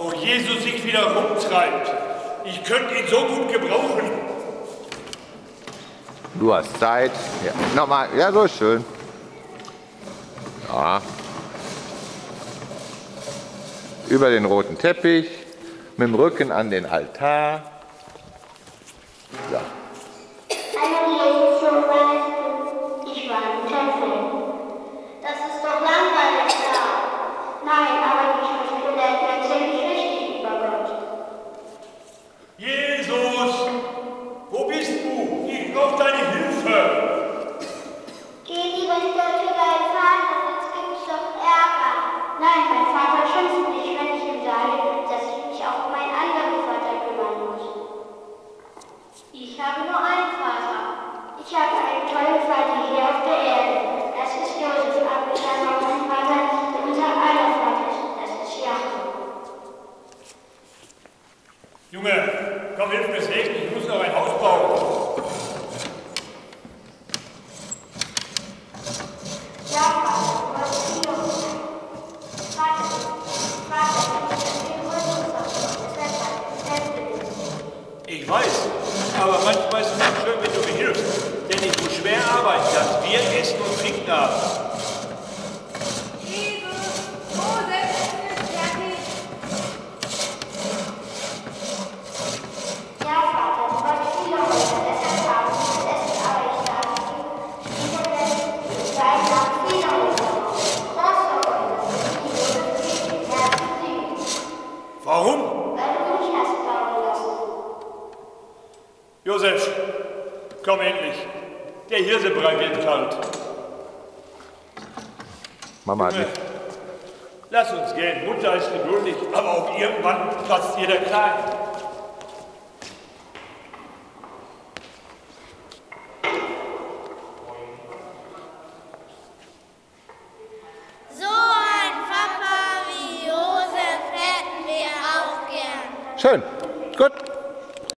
wo Jesus sich wieder rumtreibt. Ich könnte ihn so gut gebrauchen. Du hast Zeit. Ja, nochmal. Ja, so ist schön. Ja. Über den roten Teppich, mit dem Rücken an den Altar. Ja. Hallo Jesus, so weißt du, ich war im Tempel. Das ist doch langweilig da. Nein, aber die Schrift lehrt mir ziemlich richtig über Gott. Jesus, wo bist du? Ich brauche deine Hilfe. Geh lieber wieder zu deinem Vater, sonst gibt's doch Ärger. Nein, mein Vater schimpft mich, wenn ich ihm sage, dass ich mich auch um meinen anderen Vater kümmern muss. Ich habe nur einen Vater. Ich habe einen tollen Vater hier auf der Erde. Das ist Josef, aber ich habe auch einen Vater, der unser aller Vater ist. Das ist Jakob. Junge, komm, hilf mir echt, ich muss noch ein Haus bauen. Ja, Vater, du hast viel Lust. Vater, ich bin viel größer. Das wird ein Ich weiß, aber manchmal ist es auch schön, wenn du mir hilfst. Denn ich muss schwer arbeiten, dass wir essen und trinken haben. Jesus, Moses, ist fertig. Ja, Vater, du hast viel Lust. Deshalb haben wir das Essen, aber ich sage dir, diese Welt hat viel Lust. Das soll die Herzen singen. Warum? Weil du mich hast bauen lassen. Josef, komm endlich. Der Hirsebrei wird kalt. Mama hat Junge, nicht. lass uns gehen. Mutter ist geduldig, aber auch irgendwann platzt ihr der Kragen. So ein Papa wie Josef hätten wir auch gern. Schön. Gut.